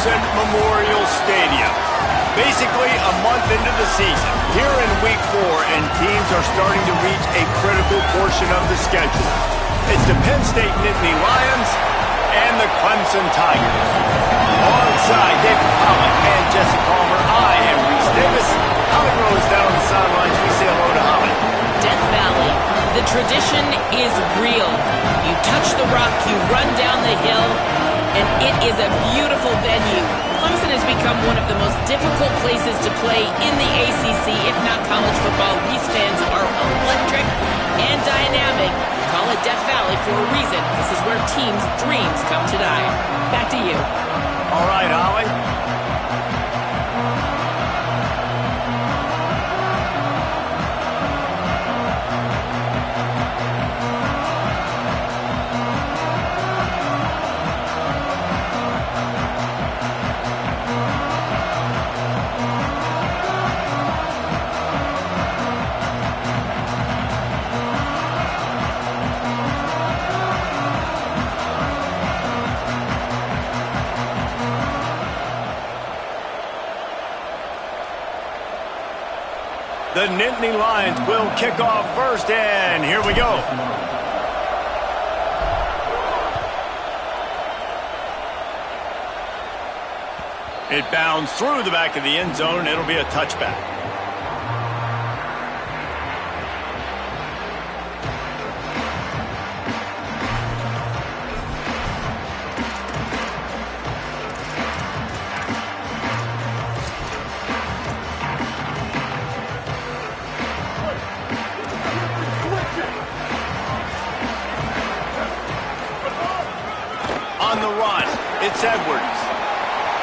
Clemson Memorial Stadium. Basically a month into the season, here in Week 4, and teams are starting to reach a critical portion of the schedule. It's the Penn State Nittany Lions and the Clemson Tigers. Alongside David Pollock and Jesse Palmer, I am Reese Davis. Holly Rose down on the sidelines. We say hello to Holly. Death Valley, the tradition is real. You touch the rock, you run down the hill, and it is a beautiful venue. Clemson has become one of the most difficult places to play in the ACC, if not college football. These fans are electric and dynamic. Call it Death Valley for a reason. This is where teams' dreams come to die. Back to you. All right, Holly. The Nittany Lions will kick off first, and here we go. It bounds through the back of the end zone, and it'll be a touchback. On the run, it's Edwards.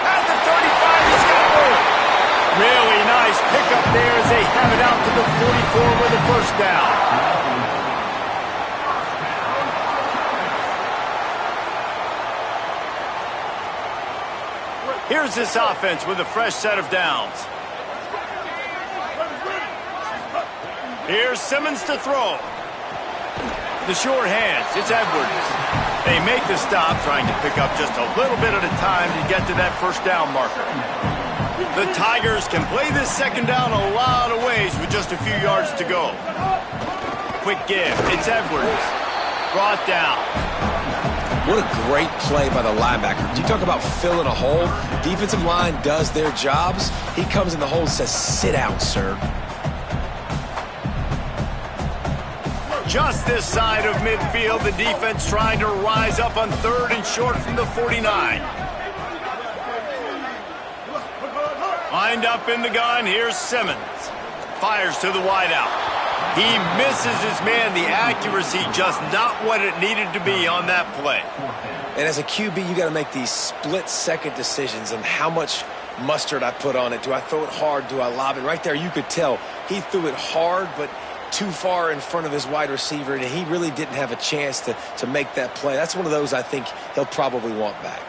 At the 35, he's got room. Really nice pickup there as they have it out to the 44 with a first down. Here's this offense with a fresh set of downs. Here's Simmons to throw. The short hands, it's Edwards. They make the stop, trying to pick up just a little bit at a time to get to that first down marker. The Tigers can play this second down a lot of ways with just a few yards to go. Quick give. It's Edwards. Brought down. What a great play by the linebacker. You talk about filling a hole. Defensive line does their jobs. He comes in the hole and says, sit down, sir. Just this side of midfield, the defense trying to rise up on third and short from the 49. Lined up in the gun, here's Simmons. Fires to the wideout. He misses his man. The accuracy just not what it needed to be on that play. And as a QB, you got to make these split-second decisions on how much mustard I put on it. Do I throw it hard? Do I lob it? Right there, you could tell he threw it hard, but too far in front of his wide receiver, and he really didn't have a chance to make that play. That's one of those I think he'll probably want back.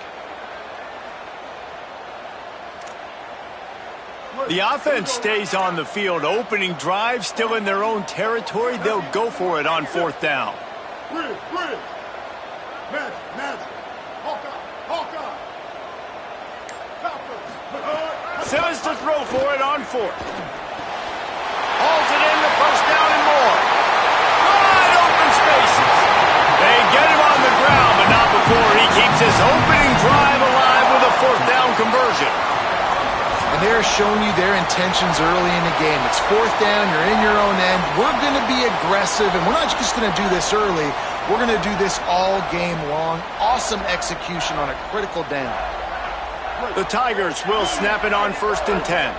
The offense stays on the field. Opening drive, still in their own territory. They'll go for it on fourth down. Simmons to throw for it on fourth. Hauls it in, the first down and more. Wide open spaces. They get him on the ground, but not before he keeps his opening drive alive with a fourth down conversion. And they're showing you their intentions early in the game. It's fourth down, you're in your own end. We're going to be aggressive, and we're not just going to do this early. We're going to do this all game long. Awesome execution on a critical down. The Tigers will snap it on first and 10.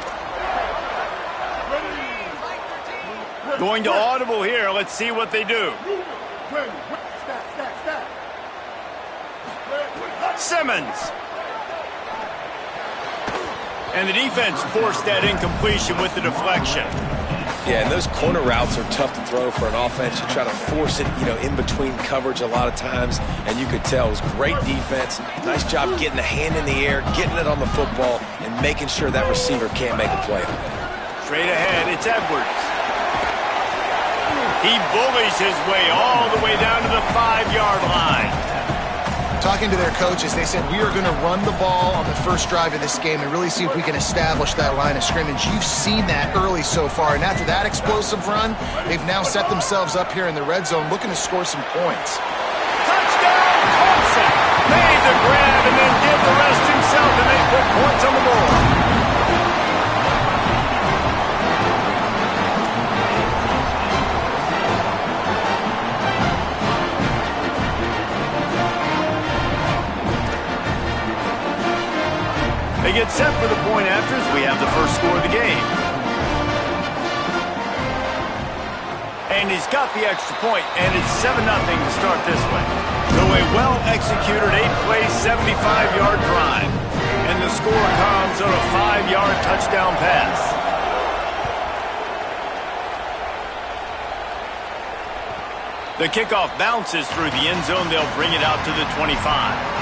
Going to audible here. Let's see what they do. Simmons. And the defense forced that incompletion with the deflection. Yeah, and those corner routes are tough to throw for an offense. You try to force it, in between coverage a lot of times, and you could tell it was great defense. Nice job getting the hand in the air, getting it on the football, and making sure that receiver can't make a play. Straight ahead, it's Edwards. He bullies his way all the way down to the 5-yard line. Talking to their coaches, they said, we are going to run the ball on the first drive of this game and really see if we can establish that line of scrimmage. You've seen that early so far, and after that explosive run, they've now set themselves up here in the red zone looking to score some points. Touchdown, Thompson! Made the grab and then did the rest himself, and they put points on the board. They get set for the point after as we have the first score of the game. And he's got the extra point, and it's 7-0 to start this one. So a well-executed 8-play, 75-yard drive. And the score comes on a 5-yard touchdown pass. The kickoff bounces through the end zone. They'll bring it out to the 25.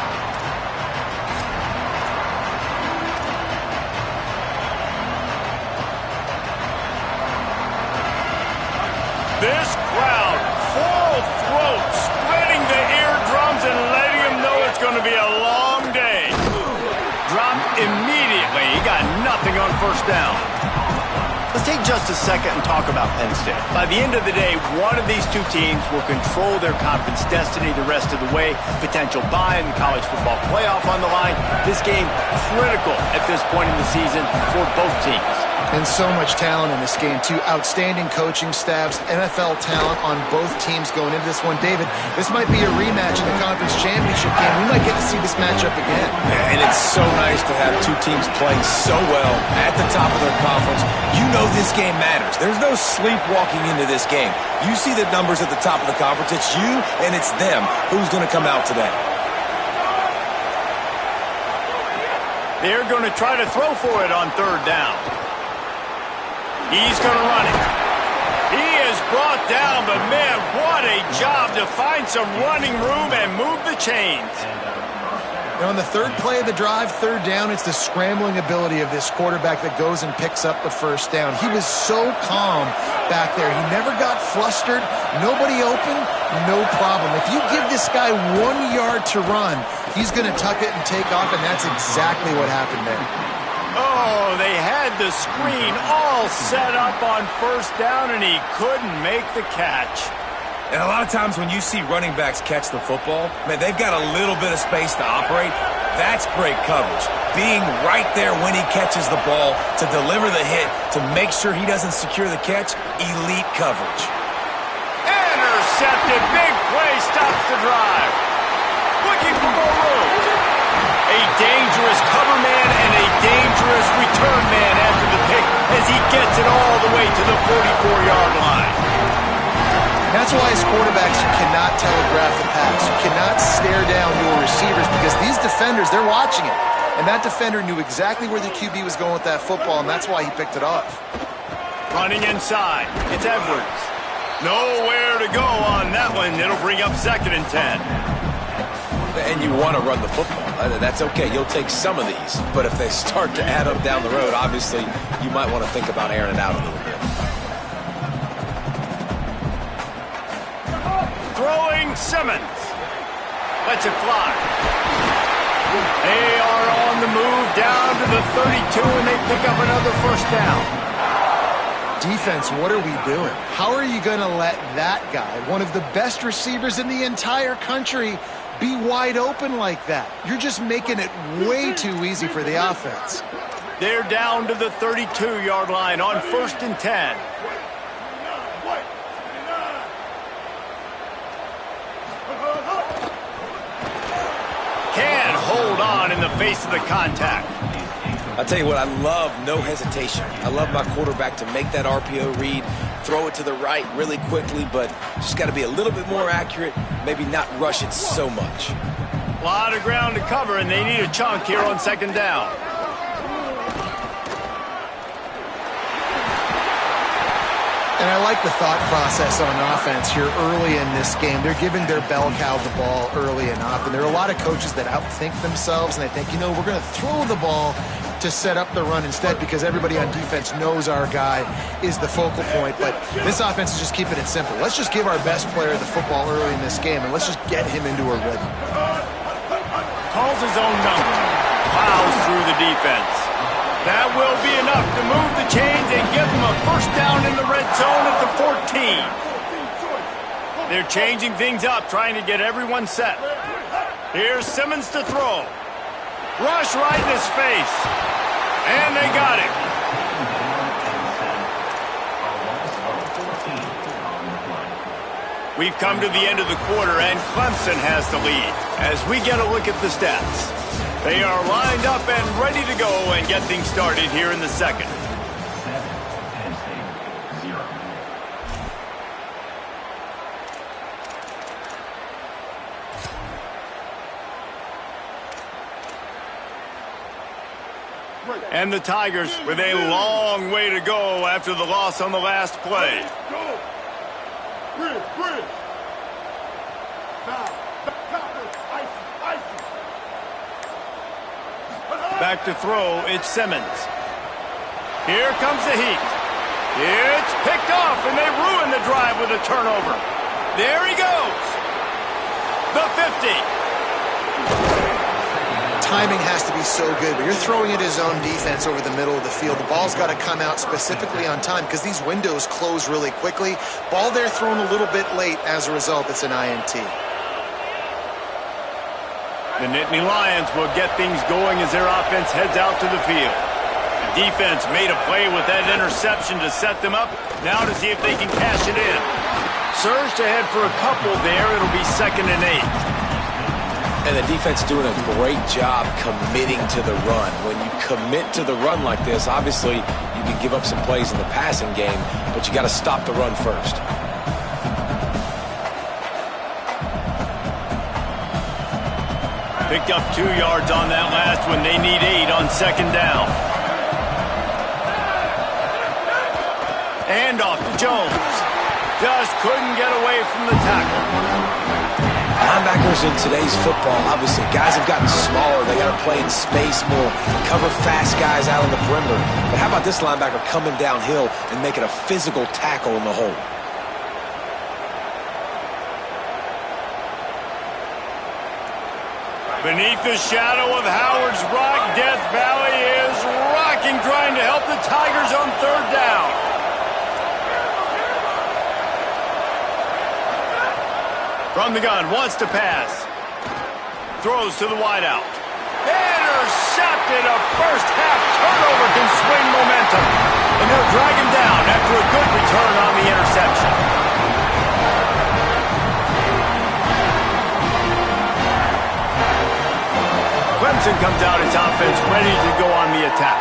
This crowd, full throat, spreading the eardrums and letting them know it's going to be a long day. Dropped immediately. He got nothing on first down. Let's take just a second and talk about Penn State. By the end of the day, one of these two teams will control their conference destiny the rest of the way. Potential bye in the college football playoff on the line. This game critical at this point in the season for both teams. And so much talent in this game, too. Outstanding coaching staffs, NFL talent on both teams going into this one. David, this might be a rematch in the conference championship game. We might get to see this matchup again. And it's so nice to have two teams playing so well at the top of their conference. You know this game matters. There's no sleepwalking into this game. You see the numbers at the top of the conference. It's you and it's them. Who's going to come out today? They're going to try to throw for it on third down. He's going to run it. He is brought down, but man, what a job to find some running room and move the chains. And on the third play of the drive, third down, it's the scrambling ability of this quarterback that goes and picks up the first down. He was so calm back there. He never got flustered. Nobody open, no problem. If you give this guy 1 yard to run, he's going to tuck it and take off, and that's exactly what happened there. Oh, they had the screen all set up on first down, and he couldn't make the catch. And a lot of times when you see running backs catch the football, man, they've got a little bit of space to operate. That's great coverage. Being right there when he catches the ball to deliver the hit, to make sure he doesn't secure the catch, elite coverage. Intercepted. Big play stops the drive. Looking for more room. A dangerous cover man and a dangerous return man after the pick as he gets it all the way to the 44-yard line. That's why as quarterbacks, you cannot telegraph the pass. You cannot stare down your receivers because these defenders, they're watching it. And that defender knew exactly where the QB was going with that football, and that's why he picked it off. Running inside. It's Edwards. Nowhere to go on that one. It'll bring up 2nd and 10. And you want to run the football. That's okay. You'll take some of these. But if they start to add up down the road, obviously, you might want to think about airing it out a little bit. Throwing Simmons. Lets it fly. They are on the move down to the 32, and they pick up another first down. Defense, what are we doing? How are you going to let that guy, one of the best receivers in the entire country, be wide open like that? You're just making it way too easy for the offense. They're down to the 32-yard line on 1st and 10. Can't hold on in the face of the contact. I'll tell you what, I love no hesitation. I love my quarterback to make that RPO read, throw it to the right really quickly, but just got to be a little bit more accurate, maybe not rush it so much. A lot of ground to cover, and they need a chunk here on 2nd down. And I like the thought process on offense here early in this game. They're giving their bell cow the ball early and often. There are a lot of coaches that outthink themselves, and they think, you know, we're going to throw the ball to set up the run instead because everybody on defense knows our guy is the focal point. But this offense is just keeping it simple. Let's just give our best player the football early in this game, and let's just get him into a rhythm. calls his own number. Plows through the defense. That will be enough to move the chains and give them a first down in the red zone at the 14. They're changing things up, trying to get everyone set. Here's Simmons to throw. Rush right in his face. And they got him. We've come to the end of the quarter, and Clemson has the lead. As we get a look at the stats, they are lined up and ready to go and get things started here in the second. And the Tigers with a long way to go after the loss on the last play. Back to throw, it's Simmons. Here comes the heat. It's picked off, and they ruin the drive with a turnover. There he goes. The 50. Timing has to be so good, but you're throwing at his own defense over the middle of the field. The ball's got to come out specifically on time because these windows close really quickly. Ball there thrown a little bit late. As a result, it's an INT. The Nittany Lions will get things going as their offense heads out to the field. The defense made a play with that interception to set them up. Now to see if they can cash it in. Surged ahead for a couple there. It'll be 2nd and 8. And the defense doing a great job committing to the run. When you commit to the run like this, obviously you can give up some plays in the passing game, but you got to stop the run first. Picked up 2 yards on that last one. They need 8 on 2nd down. And off to Jones. Just couldn't get away from the tackle. Linebackers in today's football, obviously, guys have gotten smaller. They got to play in space more, cover fast guys out on the perimeter. But how about this linebacker coming downhill and making a physical tackle in the hole? Beneath the shadow of Howard's Rock, Death Valley is rocking, trying to help the Tigers on 3rd down. From the gun, wants to pass. Throws to the wideout. Intercepted. A first-half turnover can swing momentum. And they'll drag him down after a good return on the interception. Clemson comes out its offense ready to go on the attack.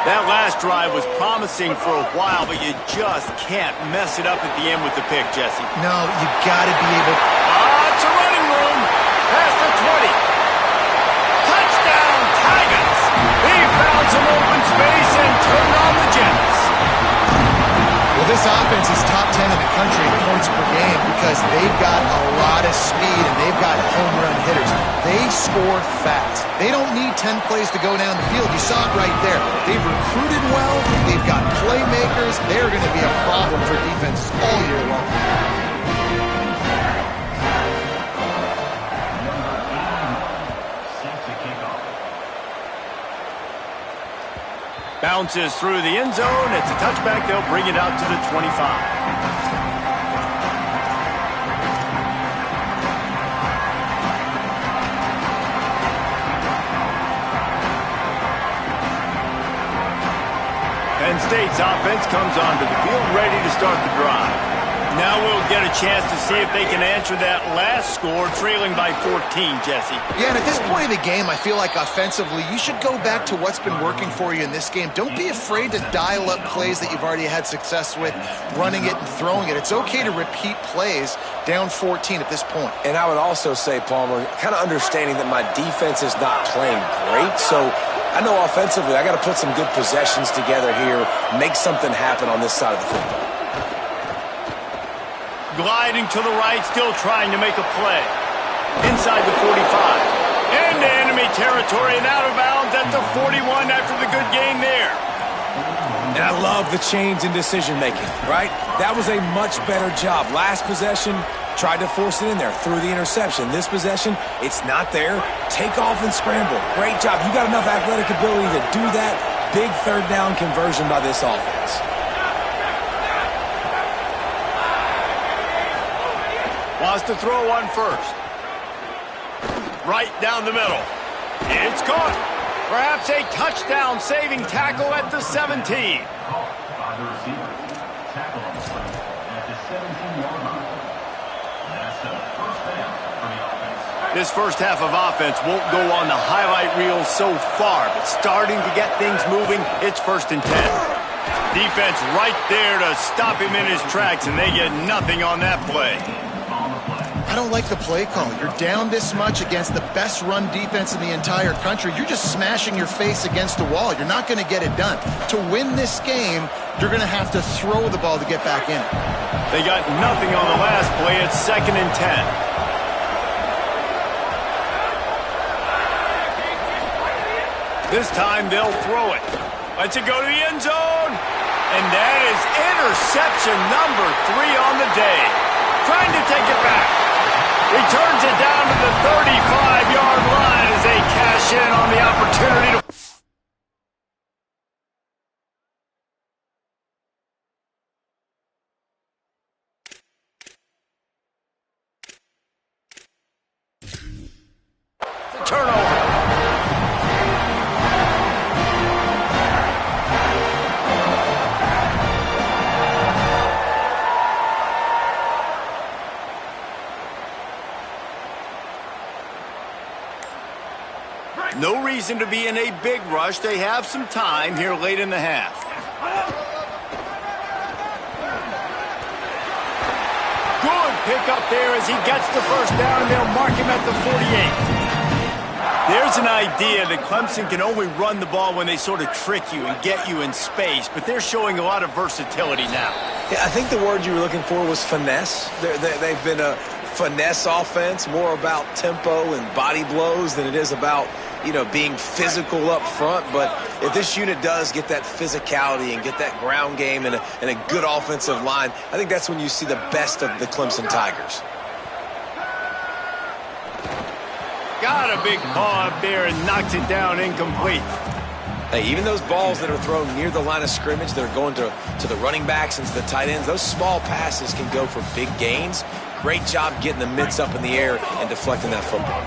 That last drive was promising for a while, but you just can't mess it up at the end with the pick, Jesse. No, you got to be able... It's a running room. Past the 20. Touchdown, Tigers. He found some open space and turned on the Jets. Well, this offense is top 10 in the country in points per game because they've got a lot of speed and they've got home run hitters. They score fast. They don't need 10 plays to go down the field. You saw it right there. They've recruited well. They've got playmakers. They're going to be a problem for defenses all year long. Bounces through the end zone. It's a touchback. They'll bring it out to the 25. Penn State's offense comes onto the field, ready to start the drive. Now we'll get a chance to see if they can answer that last score, trailing by 14, Jesse. Yeah, and at this point of the game, I feel like offensively, you should go back to what's been working for you in this game. Don't be afraid to dial up plays that you've already had success with, running it and throwing it. It's okay to repeat plays down 14 at this point. And I would also say, Palmer, kind of understanding that my defense is not playing great, so I know offensively I got to put some good possessions together here, make something happen on this side of the football. Gliding to the right, still trying to make a play. Inside the 45. Into enemy territory and out of bounds at the 41 after the good game there. And I love the change in decision-making, right? That was a much better job. Last possession, Tried to force it in there, threw the interception. This possession, it's not there. Take off and scramble. Great job. You got enough athletic ability to do that. Big third down conversion by this offense. Wants to throw one first. Right down the middle. It's caught. Perhaps a touchdown-saving tackle at the 17. This first half of offense won't go on the highlight reel so far, but starting to get things moving, it's 1st and 10. Defense right there to stop him in his tracks, and they get nothing on that play. I don't like the play call. You're down this much against the best run defense in the entire country. You're just smashing your face against a wall. You're not going to get it done. To win this game, you're going to have to throw the ball to get back in it. They got nothing on the last play. It's 2nd and 10. This time they'll throw it. Lets it go to the end zone. And that is interception number 3 on the day. Trying to take it back. Returns it down to the 35-yard line as they cash in on the opportunity to... Turnover. No reason to be in a big rush. They have some time here late in the half. Good pick up there as he gets the first down, and they'll mark him at the 48. There's an idea that Clemson can only run the ball when they sort of trick you and get you in space, but they're showing a lot of versatility now. Yeah, I think the word you were looking for was finesse. They've been a finesse offense, more about tempo and body blows than it is about, you know, being physical up front. But if this unit does get that physicality and get that ground game and a good offensive line, I think that's when you see the best of the Clemson Tigers. Got a big paw up there and knocks it down incomplete. Hey, even those balls that are thrown near the line of scrimmage that are going to the running backs and to the tight ends, those small passes can go for big gains. Great job getting the mitts up in the air and deflecting that football.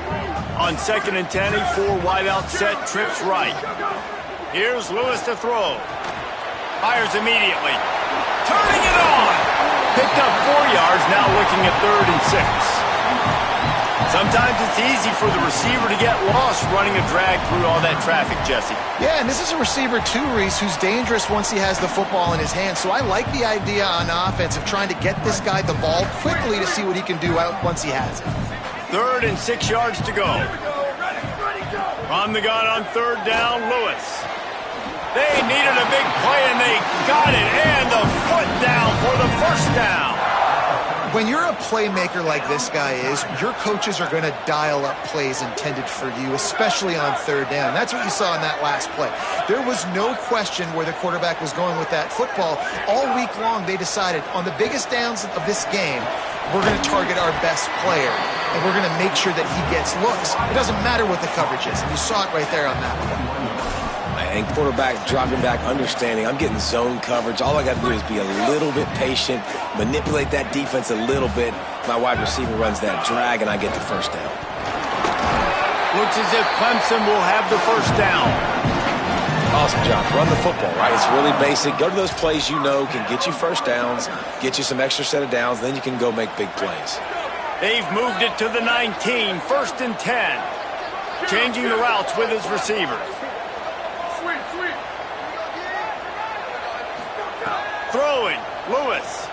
On 2nd and 10, a 4-wideout set, trips right. Here's Lewis to throw. Fires immediately. Turning it on. Picked up 4 yards, now looking at 3rd and 6. Sometimes it's easy for the receiver to get lost running a drag through all that traffic, Jesse. Yeah, and this is a receiver too, Reese, who's dangerous once he has the football in his hands. So I like the idea on offense of trying to get this guy the ball quickly to see what he can do out once he has it. 3rd and 6 yards to go. From the gun on 3rd down, Lewis. They needed a big play, and they got it. And the foot down for the first down. When you're a playmaker like this guy is, your coaches are going to dial up plays intended for you, especially on 3rd down. That's what you saw in that last play. There was no question where the quarterback was going with that football. All week long, they decided on the biggest downs of this game, we're going to target our best player, and we're going to make sure that he gets looks. It doesn't matter what the coverage is, and you saw it right there on that play. And quarterback dropping back, understanding I'm getting zone coverage. All I got to do is be a little bit patient, manipulate that defense a little bit. My wide receiver runs that drag, and I get the first down. Looks as if Clemson will have the first down. Awesome job. Run the football, right? It's really basic. Go to those plays you know can get you first downs, get you some extra set of downs, then you can go make big plays. They've moved it to the 19, 1st and 10. Changing the routes with his receivers. Throwing, Lewis.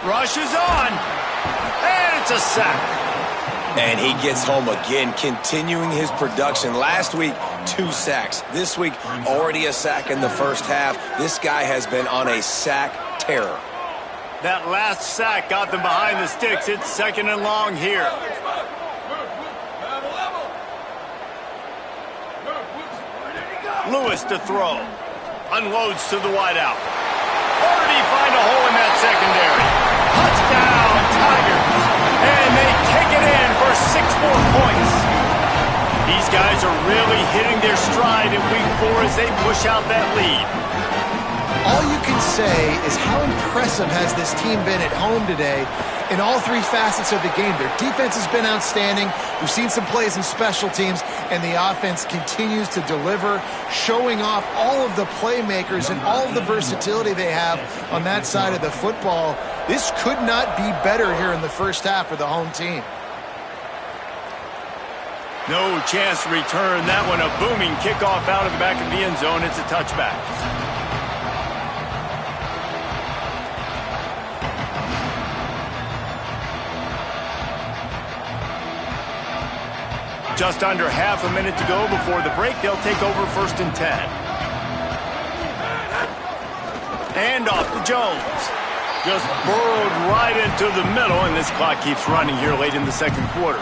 Rushes on. And it's a sack. And he gets home again, continuing his production. Last week, 2 sacks. This week, already a sack in the first half. This guy has been on a sack terror. That last sack got them behind the sticks. It's 2nd and long here. Lewis to throw. Unloads to the wideout. Already find a hole in that secondary. Touchdown, Tigers. And for as they push out that lead. All you can say is how impressive has this team been at home today in all three facets of the game. Their defense has been outstanding. We've seen some plays in special teams, and the offense continues to deliver, showing off all of the playmakers and all of the versatility they have on that side of the football. This could not be better here in the first half for the home team. No chance to return that one. A booming kickoff out of the back of the end zone. It's a touchback. Just under half a minute to go before the break. They'll take over 1st and 10. And off to Jones. Just burrowed right into the middle, and this clock keeps running here late in the second quarter.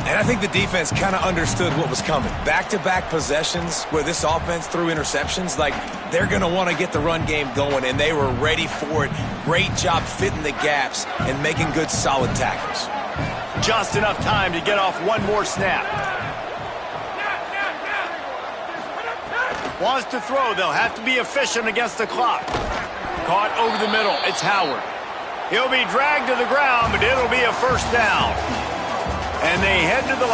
And I think the defense kind of understood what was coming. Back-to-back possessions where this offense threw interceptions, like they're going to want to get the run game going, and they were ready for it. Great job fitting the gaps and making good, solid tackles. Just enough time to get off one more snap. Wants to throw. They'll have to be efficient against the clock. Caught over the middle. It's Howard. He'll be dragged to the ground, but it'll be a 1st down. And they head to the line.